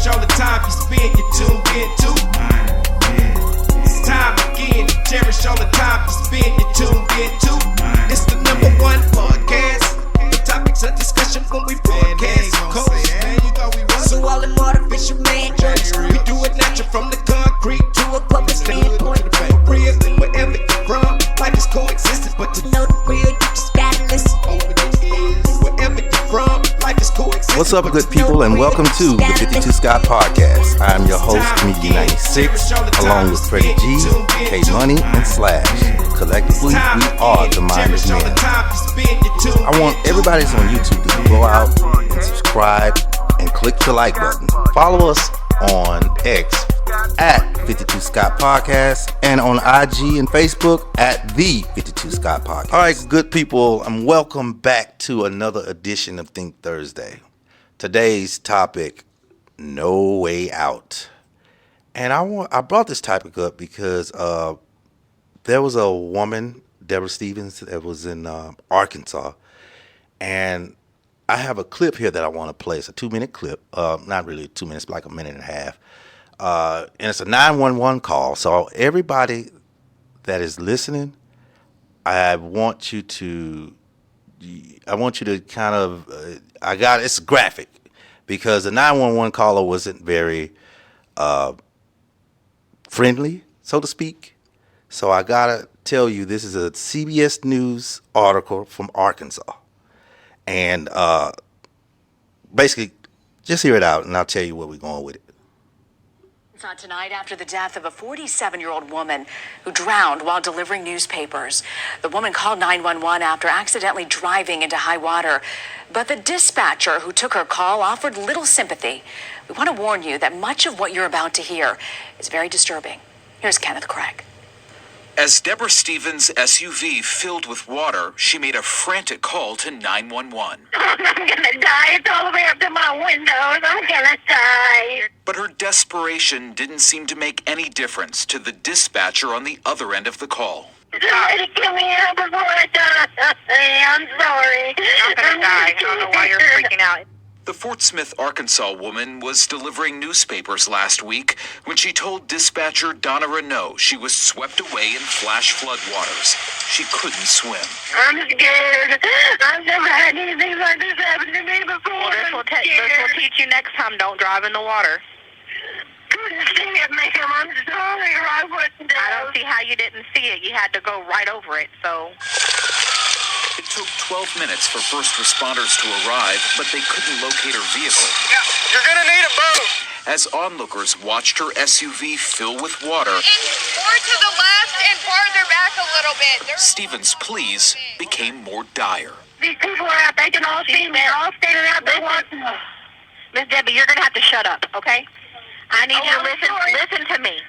cherish all the time you spend, you tuned in to. It's time again to cherish all the time you spend, you tuned in to. It's the number one podcast. The topics of discussion when we broadcast. So all them artificial man jokes, we do it natural from the concrete to a public standpoint. Real, wherever you're from, life is coexistence, but to know the real, you just gotta listen. Wherever you're from, life is coexistence. What's up, good people, and welcome to the 52 Scott Podcast. I'm your host, Comedian 96, along with Freddie G, K Money, and Slash. Collectively, we are the Minded Men. I want everybody that's on YouTube to go out and subscribe and click the like button. Follow us on X at 52 Scott Podcast and on IG and Facebook at the 52 Scott Podcast. All right, good people, and welcome back to another edition of Think Thursday. Today's topic, no way out. And I brought this topic up because there was a woman, Deborah Stevens, that was in Arkansas, and I have a clip here that I want to play. It's a 2-minute clip. Not really 2 minutes, but like a minute and a half. And it's a 911 call. So everybody that is listening, I want you to kind of, it's graphic because the 911 caller wasn't very friendly, so to speak. So I gotta tell you, this is a CBS News article from Arkansas. And basically, just hear it out, and I'll tell you where we're going with it. It's on tonight after the death of a 47-year-old woman who drowned while delivering newspapers. The woman called 911 after accidentally driving into high water. But the dispatcher who took her call offered little sympathy. We want to warn you that much of what you're about to hear is very disturbing. Here's Kenneth Craig. As Deborah Stevens' SUV filled with water, she made a frantic call to 911. I'm gonna die. It's all the way up to my windows. I'm gonna die. But her desperation didn't seem to make any difference to the dispatcher on the other end of the call. Somebody get me out before I die. I'm sorry. I'm gonna die. I don't know why you're freaking out. The Fort Smith, Arkansas woman was delivering newspapers last week when she told dispatcher Donna Renault she was swept away in flash flood waters. She couldn't swim. I'm scared. I've never had anything like this happen to me before. Well, this will teach you next time. Don't drive in the water. Couldn't see it, ma'am. I'm sorry, or I wouldn't have. I don't see how you didn't see it. You had to go right over it, so... It took 12 minutes for first responders to arrive, but they couldn't locate her vehicle. Yeah, you're gonna need a boat. As onlookers watched her SUV fill with water, And more to the left and farther back a little bit. Stevens' pleas became more dire. These people are out. They can all see me. They're all standing out. They want to. Miss Debbie, you're gonna have to shut up, okay? I need you to I'm listen to me.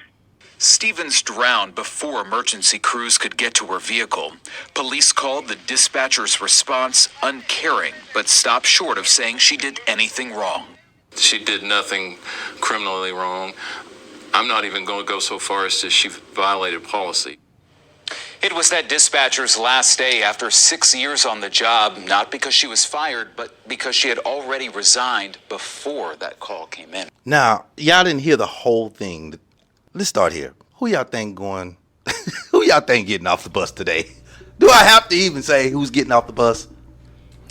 Stevens drowned before emergency crews could get to her vehicle. Police called the dispatcher's response uncaring, but stopped short of saying she did anything wrong. She did nothing criminally wrong. I'm not even going to go so far as to she violated policy. It was that dispatcher's last day after 6 years on the job, not because she was fired, but because she had already resigned before that call came in. Now, y'all didn't hear the whole thing. Let's start here. Who y'all think getting off the bus today? Do I have to even say who's getting off the bus?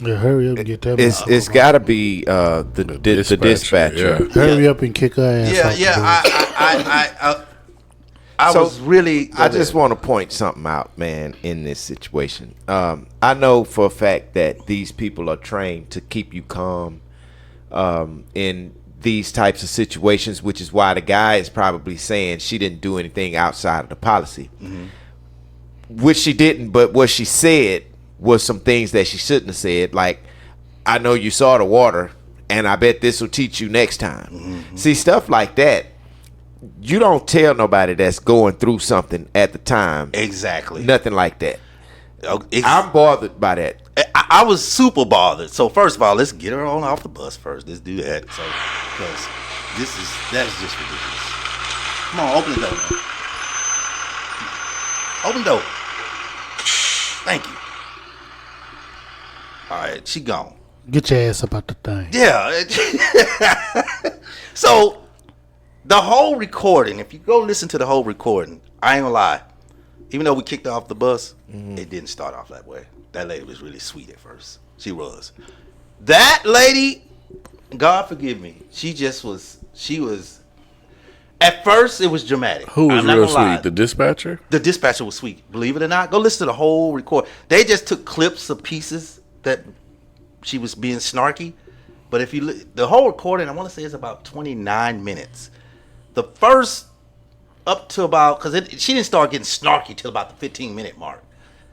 Yeah, hurry up and get that. It's got to be the dispatcher. Yeah. Hurry up and kick her ass. I just want to point something out, man, in this situation. I know for a fact that these people are trained to keep you calm in these types of situations, which is why the guy is probably saying she didn't do anything outside of the policy, which she didn't. But what she said was some things that she shouldn't have said, like, I know you saw the water, and I bet this will teach you next time. See, stuff like that, you don't tell nobody that's going through something at the time. Exactly. Nothing like that. I'm bothered by that. I was super bothered. So first of all, let's get her on off the bus first. Let's do that. So because that is just ridiculous. Come on, open the door. Man. Open the door. Thank you. All right, she gone. Get your ass up out the thing. Yeah. So the whole recording, if you go listen to the whole recording, I ain't gonna lie. Even though we kicked her off the bus, it didn't start off that way. That lady was really sweet at first. She was. That lady, God forgive me, she was, at first it was dramatic. Who was real sweet? The dispatcher? The dispatcher was sweet. Believe it or not, go listen to the whole record. They just took clips of pieces that she was being snarky. But if you the whole recording, I want to say it's about 29 minutes. The first up to about, because she didn't start getting snarky till about the 15-minute mark.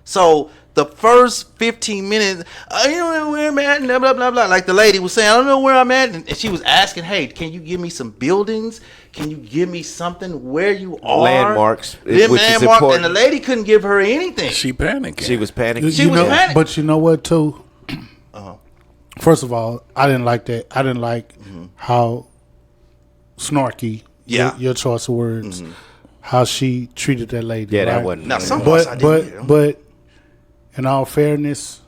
So the first 15 minutes, I don't know where I'm at, blah, blah, blah, blah. Like the lady was saying, I don't know where I'm at. And she was asking, hey, can you give me some buildings? Can you give me something where you are? Landmarks, which is important. And the lady couldn't give her anything. She panicked. She was panicking. She was panicking. But you know what, too? First of all, I didn't like that. I didn't like how snarky, your choice of words, how she treated that lady. Yeah, right? that wasn't. Now, some parts I didn't hear. But in all fairness,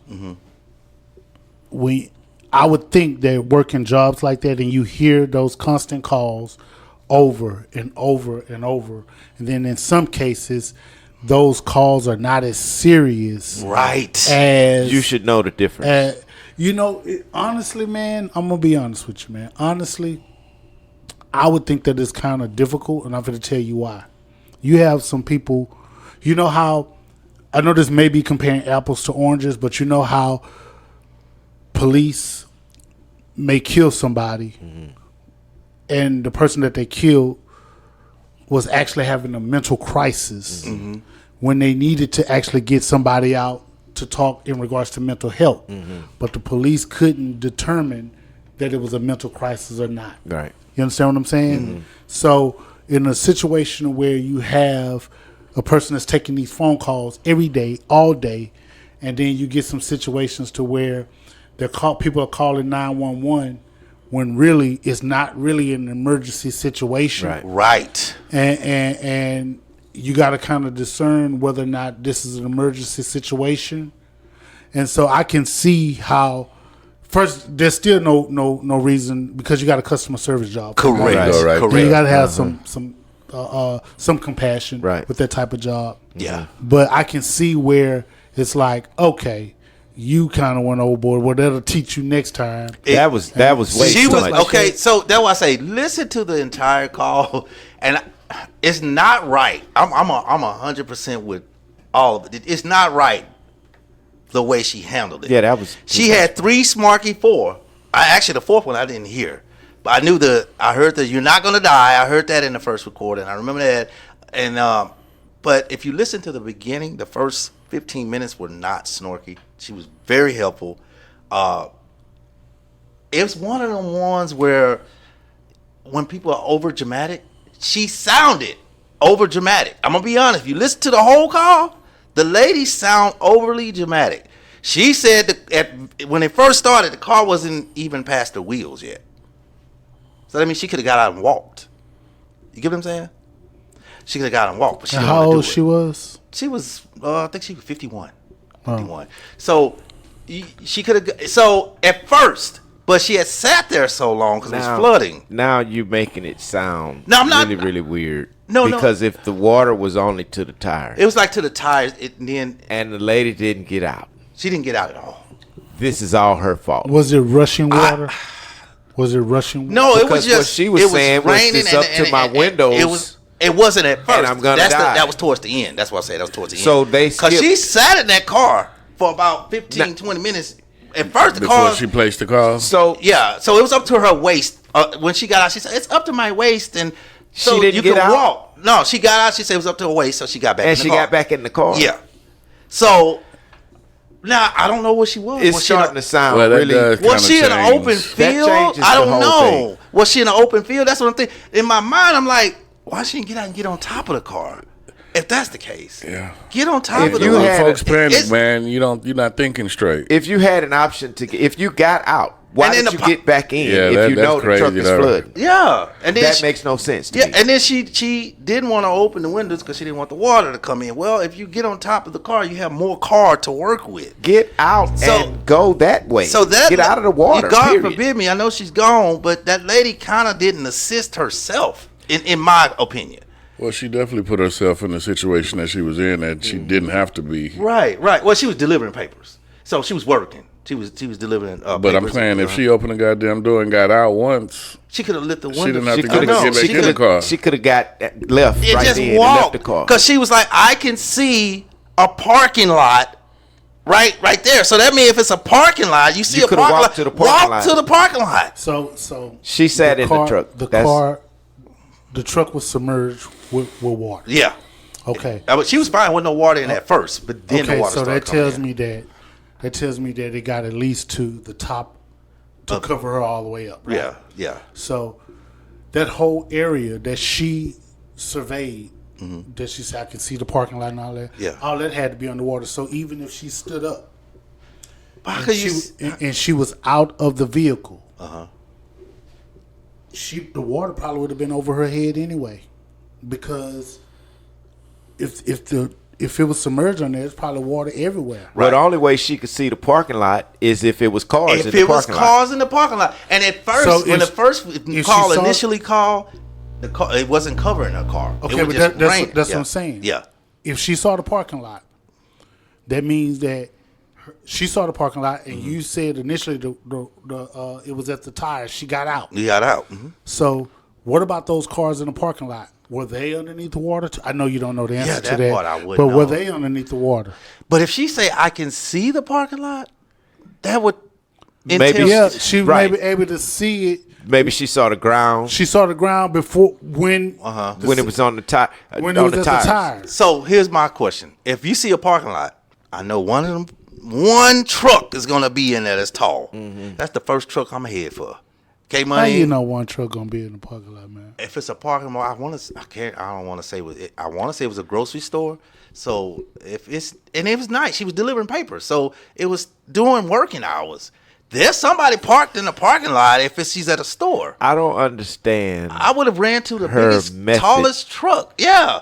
I would think that working jobs like that and you hear those constant calls over and over and over, and then in some cases, those calls are not as serious, right? As you should know the difference. Honestly, man, I'm gonna be honest with you, man. Honestly, I would think that it's kind of difficult, and I'm going to tell you why. You have some people, you know how, I know this may be comparing apples to oranges, but you know how police may kill somebody, and the person that they killed was actually having a mental crisis when they needed to actually get somebody out to talk in regards to mental health, but the police couldn't determine that it was a mental crisis or not. Right. You understand what I'm saying? So in a situation where you have a person that's taking these phone calls every day, all day, and then you get some situations to where people are calling 911 when really it's not really an emergency situation. Right. And you got to kind of discern whether or not this is an emergency situation. And so I can see how, first, there's still no reason, because you got a customer service job. Correct. Correct. You got to have some compassion with that type of job. Yeah. But I can see where it's like, okay, you kind of went overboard. Well, that'll teach you next time. That was way too much. Okay, so that's why I say listen to the entire call, and it's not right. I'm 100% with all of it. It's not right the way she handled it. Yeah, that was. She had 3 Smarky 4. Actually, the 4th one I didn't hear, but I heard the "You're Not Gonna Die." I heard that in the first recording. I remember that, and but if you listen to the beginning, the first 15 minutes were not snorky. She was very helpful. It was one of them ones where when people are over dramatic, she sounded over dramatic. I'm gonna be honest. If you listen to the whole call, the lady sound overly dramatic. She said that when it first started, the car wasn't even past the wheels yet. So that means she could have got out and walked. You get what I'm saying? She could have got out and walked. But she didn't how want to do old it. she was? She was, I think she was 51. 51. So she could have. So at first, but she had sat there so long because it was flooding. Now you're making it sound really weird. Because if the water was only to the tires, it was like to the tires. And the lady didn't get out. She didn't get out at all. This is all her fault. Was it rushing water? Was it rushing water? No, it was just. What she was saying was it's up to my windows. It wasn't at first. And I'm gonna die. That was towards the end. That's what I said. That was towards the end. So they because she sat in that car for about 20 minutes. At first, the before car. she placed the car. So yeah, so it was up to her waist. When she got out, she said, "It's up to my waist," and so she didn't you get can out? walk. No, she got out. She said it was up to her waist, so she got back. And in the she car. got back in the car. Yeah. So now I don't know what she was. It's was starting to sound really. Was she in an open field? I don't know. Was she in an open field? That's what I'm thinking. In my mind, I'm like, why she didn't get out and get on top of the car? If that's the case, get on top of the car. Folks panic, man. You're not thinking straight. If you had an option if you got out Why And then did you get back in Yeah, if you that's know the truck crazy, is though. flooded? Yeah, and then That makes no sense to me. and then she didn't want to open the windows because she didn't want the water to come in. Well, if you get on top of the car, you have more car to work with. Get out and go that way. So that get out of the water. God period. forbid me. I know she's gone, but that lady kind of didn't assist herself, in my opinion. Well, she definitely put herself in the situation that she was in that she didn't have to be. Right. Well, she was delivering papers, so she was working. She was delivering. But I'm saying, if she opened the goddamn door and got out once, she could have lit the window. She didn't have to She get could've- back in the car. She could have got left It right just then and left walked the car. because she was like, I can see a parking lot right there. So that means if it's a parking lot, you see You a coulda parking lot. walked to the parking lot. Walk to the parking lot. So She sat in the truck. The truck was submerged with water. Yeah. Okay. But she was fine with no water in at first, but then the water so started that tells coming in. me that it got at least to the top to cover her all the way up. Right? Yeah. So that whole area that she surveyed, that she said I could see the parking lot and all that. Yeah. All that had to be underwater. So even if she stood up, How and she was out of the vehicle, Uh-huh. the water probably would have been over her head anyway, because if it was submerged on there, it's probably water everywhere. Well, the only way she could see the parking lot is if it was cars in If the it was parking lot. cars in the parking lot, and at first, when the first call initially called, the car it wasn't covering her car. Okay, it was but just raining. that's what I'm saying. Yeah. If she saw the parking lot, that means that she saw the parking lot, and you said initially it was at the tires. She got out. You got out. So what about those cars in the parking lot? Were they underneath the water? I know you don't know the answer to that that. part I wouldn't but were know. they underneath the water? But if she say I can see the parking lot, that would Maybe Yeah, she right. may be able to see it. Maybe she saw the ground She saw the ground before when when it was on the tire. when it was at the tires. So here's my question: if you see a parking lot, I know one truck is gonna be in there that's tall. That's the first truck I'm head for. Okay, How money. you know one truck gonna be in the parking lot, man? If it's a parking lot, I don't want to say I want to say it was a grocery store. So if it was night, she was delivering papers, so it was during working hours. There's somebody parked in the parking lot. If she's at a store, I don't understand I would have ran to the her biggest, method tallest truck. Yeah,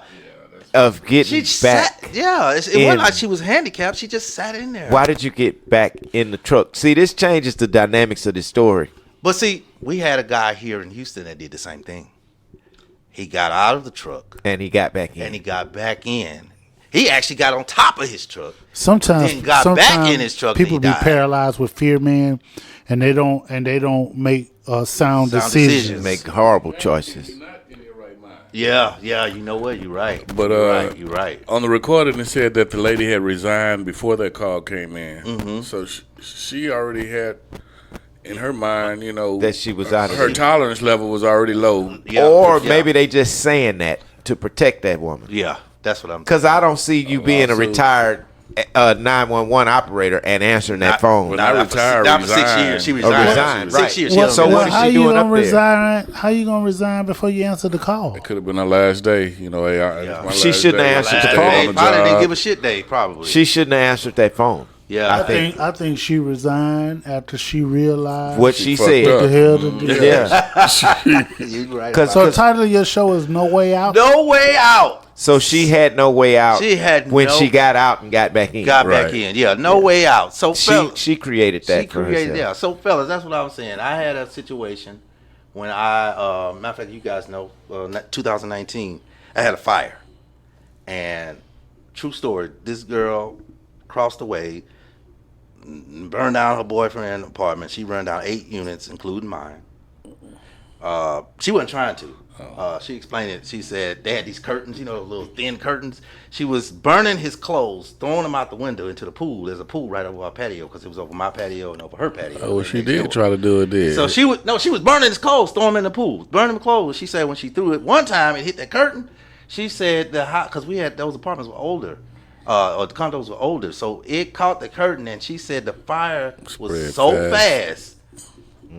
of getting she back. sat. Yeah, it in. wasn't like she was handicapped. She just sat in there. Why did you get back in the truck? See, this changes the dynamics of this story. But see, we had a guy here in Houston that did the same thing. He got out of the truck And he got back in. and he got back in. He actually got on top of his truck. Sometimes Then got back in his truck. People and be he died. paralyzed with fear, man, and they don't make sound decisions. Make horrible choices. Yeah, you know what? You're right. But you're right. on the recording, it said that the lady had resigned before that call came in. Mm-hmm. So she already had in her mind, That she was out of her it. tolerance level was already low. Yeah, Or yeah. maybe they just saying that to protect that woman. Yeah, that's what I'm. Because I don't see you being a also- retired 911 operator and answering that phone. Well, not retired, Not for 6 resigned. years. She Oh, resigned. resigned, 6 right. years. She Well, don't so know what is how she you doing gonna up there? resign? How you gonna resign before you answer the call? It could have been her last day. Hey, it's my She last shouldn't day. have answered Last the day phone. on They the probably didn't job. give a shit day. Probably. She shouldn't have answered that phone. Yeah. I think she resigned after she realized What she fucked said. up. the hell to do. Yeah. You're right. Because So the title of your show is No Way Out. No way out. so she had no way out. She had when no- she got out and got back in. Got Right. back in. Yeah, no way out. So she created that She for created, herself. yeah. So, fellas, that's what I was saying. I had a situation when matter of fact, you guys know, 2019, I had a fire. And true story, this girl crossed the way, burned down her boyfriend's apartment. She burned down 8 units, including mine. She wasn't trying to. She explained it. She said they had these curtains, little thin curtains. She was burning his clothes, throwing them out the window into the pool. There's a pool right over our patio because it was over my patio and over her patio. Oh, she next did door. try to do it there. So she was burning his clothes, throwing them in the pool, burning the clothes. She said when she threw it one time, it hit that curtain. She said because we had those apartments were older, or the condos were older, so it caught the curtain, and she said the fire was Spread so fast.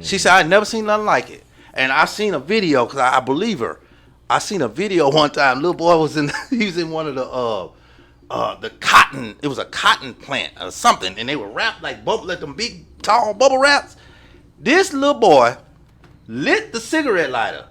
She said I'd never seen nothing like it, and I seen a video because I believe her. I seen a video one time. Little boy was he was in one of the cotton. It was a cotton plant or something, and they were wrapped like them big tall bubble wraps. This little boy lit the cigarette lighter.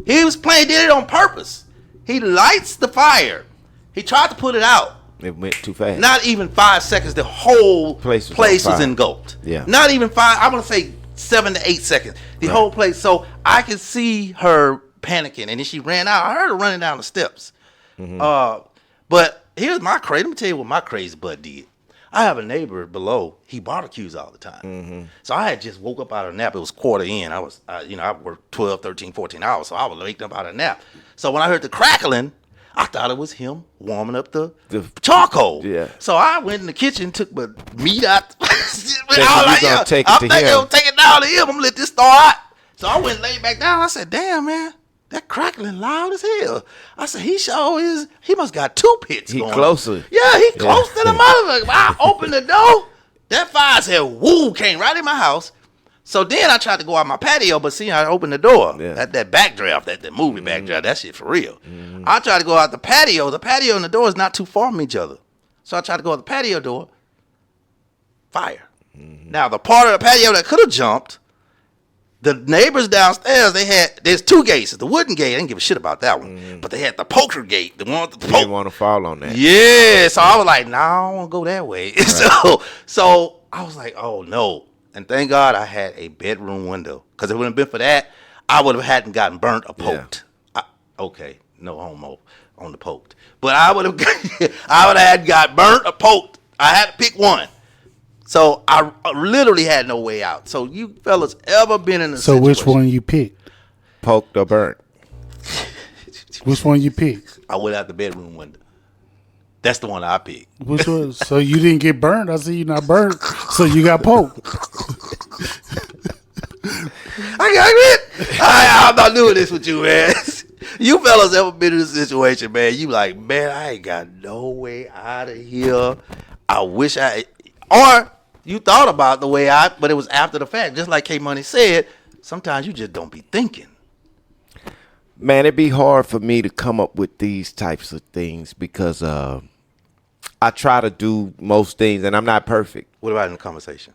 He was did it on purpose. He lights the fire. He tried to put it out. It went too fast. Not even 5 seconds. The whole place was engulfed. Yeah. Not even 5. I'm gonna say 7 to 8 seconds. The whole place. So I could see her panicking, and then she ran out. I heard her running down the steps. But here's my crazy. Let me tell you what my crazy butt did. I have a neighbor below. He barbecues all the time. So I had just woke up out of a nap. It was quarter in. I worked 12, 13, 14 hours. So I was waking up out of a nap. So when I heard the crackling, I thought it was him warming up the charcoal. Yeah. So I went in the kitchen, took my meat out. I'm take it to him. I'm take it down to him. I'm gonna let this thaw out. So I went and laid back down. I said, damn, man, that crackling loud as hell. I said, he must got 2 pits going. He closer. Yeah, he close to the motherfucker. I opened the door. That fire said, woo, came right in my house. So then I tried to go out my patio, but see, I opened the door. Yeah. That backdraft, that movie backdraft, that shit for real. I tried to go out the patio. The patio and the door is not too far from each other. So I tried to go out the patio door. Fire. Now, the part of the patio that could have jumped, the neighbors downstairs, there's 2 gates. The wooden gate, I didn't give a shit about that one. But they had the poker gate, the one with the You didn't want to fall on that. Yeah, so I was like, nah, I don't want to go that way. Right. So I was like, oh no. And thank God I had a bedroom window. Because if it wouldn't have been for that, I would have hadn't gotten burnt or poked. Yeah. Okay, no homo on the poked. But I would have had got burnt or poked. I had to pick one. So I literally had no way out. So you fellas ever been in a situation? So which one you picked? Poked or burnt? Which one you picked? I went out the bedroom window. That's the one I picked. Which one? So you didn't get burned. I see you not burned. So you got poked. I'm not doing this with you, man. You fellas ever been in a situation, man? You like, man, I ain't got no way out of here. I wish or you thought about the way out, but it was after the fact. Just like K Money said, sometimes you just don't be thinking. Man, it'd be hard for me to come up with these types of things because I try to do most things, and I'm not perfect. What about in the conversation?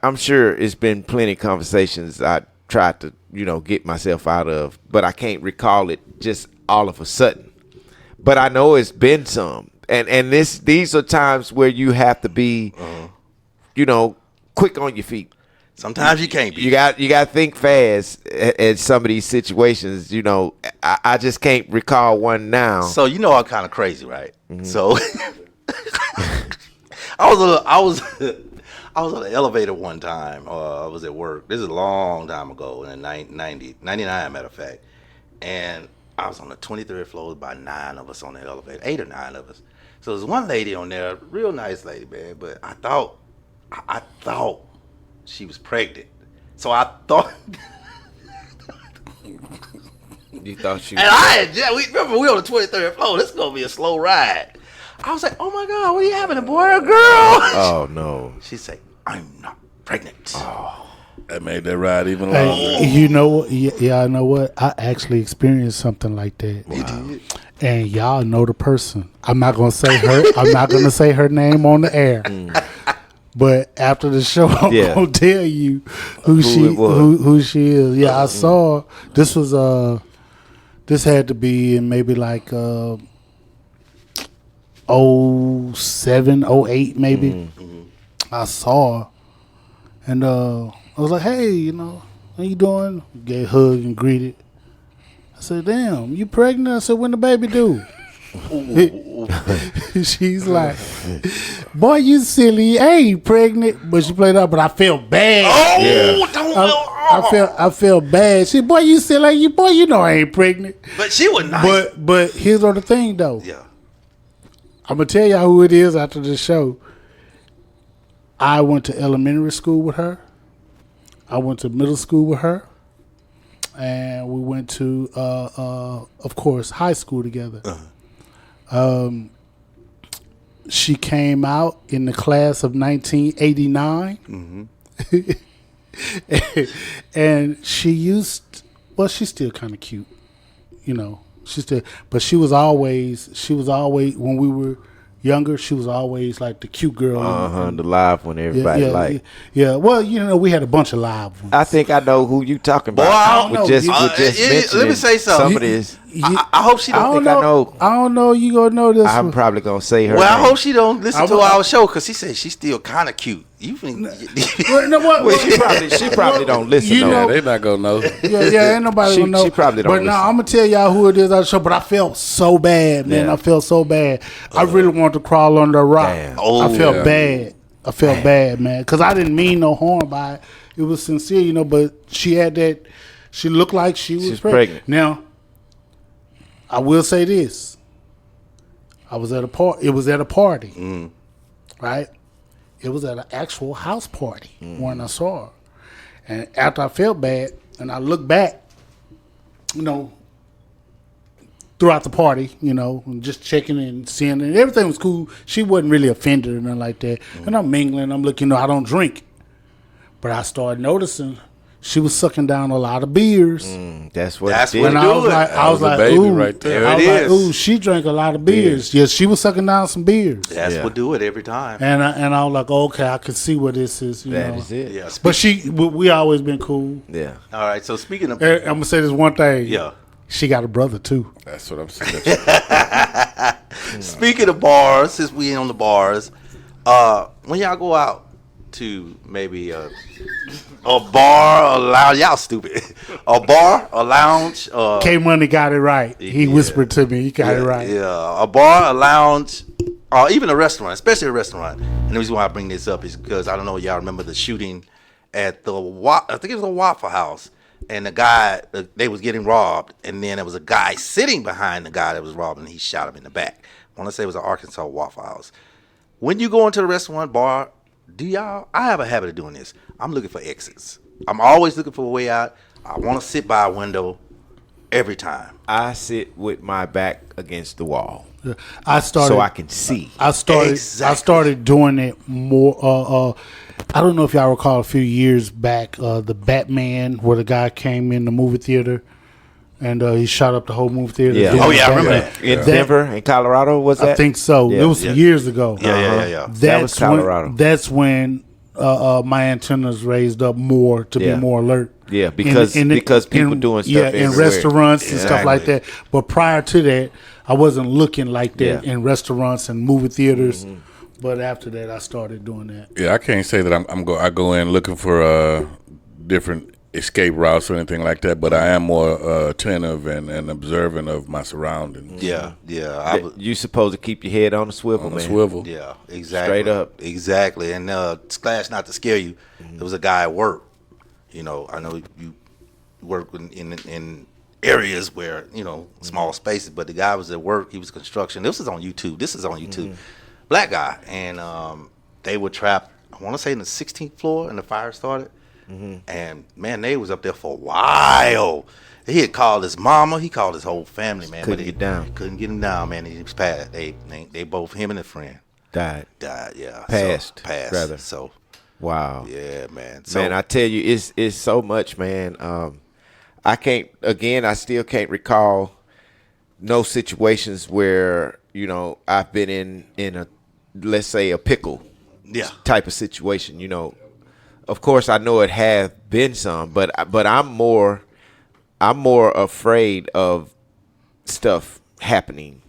I'm sure it's been plenty of conversations I tried to, get myself out of, but I can't recall it just all of a sudden. But I know it's been some, and these are times where you have to be, quick on your feet. Sometimes you can't be. You got to think fast at some of these situations. I just can't recall one now. So I'm kind of crazy, right? Mm-hmm. So I was on the elevator one time. I was at work. This is a long time ago, in 99, matter of fact. And I was on the 23rd floor, about 9 of us on the elevator, 8 or 9 of us. So there's one lady on there, real nice lady, man. But I thought she was pregnant. So I thought. You thought she was. And remember we on the 23rd floor. This is gonna be a slow ride. I was like, oh my God, what are you having, a boy or a girl? Oh no. She said, I'm not pregnant. Oh, that made that ride even longer. Hey, you know what? Yeah, I know what. I actually experienced something like that. Wow. You did? And y'all know the person. I'm not gonna say her. I'm not gonna say her name on the air. But after the show, I'm gonna tell you who she is. Yeah, I saw. This was this had to be in maybe like 07, 08 maybe. Mm-hmm. I saw her, and I was like, "Hey, how you doing?" Gave a hug and greeted. I said, "Damn, you pregnant?" I said, "When the baby due?" She's like, "Boy, you silly, I ain't pregnant." But she played up, but I felt bad. I felt bad. She, "Boy, you silly, you know I ain't pregnant." But she was nice. But here's the thing though. Yeah. I'm gonna tell y'all who it is after the show. I went to elementary school with her. I went to middle school with her. And we went to, of course, high school together. She came out in the class of 1989. Mm-hmm. And she's still kind of cute, but she was always, when we were younger, she was always like the cute girl. The live one everybody like. Yeah, well, we had a bunch of live ones. I think I know who you talking about. Boy, I don't with know. just Let me say something. Some of this. I hope she don't. I know. I don't know. You gonna know this. I'm probably gonna say her. Well, name. I hope she don't listen to our show because she said she's still kind of cute. You think? Well, she probably don't listen. Yeah, they not gonna know. Yeah, ain't nobody gonna know. She probably don't. But now I'm gonna tell y'all who it is on the show. But I felt so bad, man. Yeah. I felt so bad. I really wanted to crawl under a rock. Damn. I felt bad. I felt bad, man, because I didn't mean no harm by it. It was sincere, but she had that. She looked like she was pregnant. Now, I will say this. I was at a party. It was at a party, right? It was at an actual house party when I saw her. And after I felt bad, and I looked back, throughout the party, and just checking and seeing, and everything was cool. She wasn't really offended or nothing like that. And I'm mingling. I'm looking, I don't drink. But I started noticing she was sucking down a lot of beers. That's what That's it what did. it I was like, baby ooh, right there. I was There like, it ooh, is. she drank a lot of beers. Yes, she was sucking down some beers. That's what do it every time. And I was like, okay, I can see what this is. That is it. Yeah. But we always been cool. Yeah. All right. So speaking of, I'm gonna say this one thing. Yeah. She got a brother too. That's what I'm saying. speaking of bars, since we on the bars, when y'all go out to maybe a bar, a lounge, y'all stupid. A bar, a lounge. K Money got it right. He whispered to me. He got it right. Yeah, a bar, a lounge, or even a restaurant, especially a restaurant. And the reason why I bring this up is because I don't know if y'all remember the shooting at I think it was a Waffle House, and the guy, they was getting robbed, and then there was a guy sitting behind the guy that was robbed, and he shot him in the back. I want to say it was an Arkansas Waffle House. When you go into the restaurant, bar, I have a habit of doing this. I'm looking for exits. I'm always looking for a way out. I want to sit by a window every time. I sit with my back against the wall. So I can see. I started doing it more. I don't know if y'all recall a few years back, the Batman, where the guy came in the movie theater and he shot up the whole movie theater. Yeah. Oh yeah, I remember that. In Denver, in Colorado, was that? I think so. Yeah. It was years ago. Yeah. That was Colorado. That's when my antennas raised up more to be more alert. Yeah, because people doing stuff in everywhere. restaurants and stuff like that. But prior to that, I wasn't looking like that in restaurants and movie theaters. But after that, I started doing that. Yeah, I can't say that I go in looking for different escape routes or anything like that, but I am more attentive and observant of my surroundings. Yeah. You supposed to keep your head on the swivel, On the man. swivel. Yeah, exactly. Straight up. Exactly. And Splash, not to scare you, there was a guy at work. I know you work in areas where, small spaces, but the guy was at work. He was construction. This is on YouTube. Black guy. And they were trapped, I want to say, in the 16th floor, and the fire started. And, man, they was up there for a while. He had called his mama. He called his whole family, man. Couldn't get down. Couldn't get him down, man. He was passed. They both, him and his friend. Died, yeah. Passed, Passed. rather. So, wow. yeah, man. Man, I tell you, it's so much, man. I still can't recall no situations where, I've been in a, let's say, a pickle type of situation, Of course, I know it has been some, but I'm more afraid of stuff happening.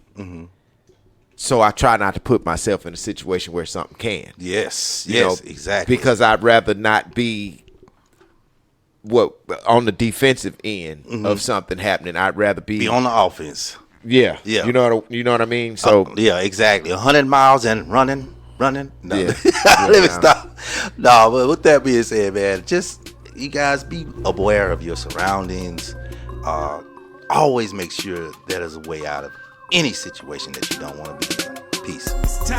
So I try not to put myself in a situation where something can. Yes, exactly. Because I'd rather not be on the defensive end of something happening. I'd rather be on the offense. Yeah. You know what I mean? So yeah, exactly. 100 miles and running. No, Yeah. let me stop. No, but with that being said, man, just you guys be aware of your surroundings. Always make sure there's a way out of any situation that you don't want to be in. Peace.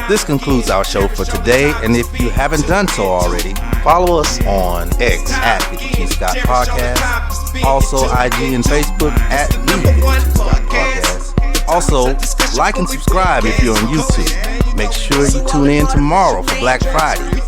This concludes our show for today, and if you haven't done so already, follow us on X at 52 Scott Podcast, also IG and Facebook at the 52 Scott Podcast. Also, like and subscribe if you're on YouTube. Make sure you tune in tomorrow for Black Friday.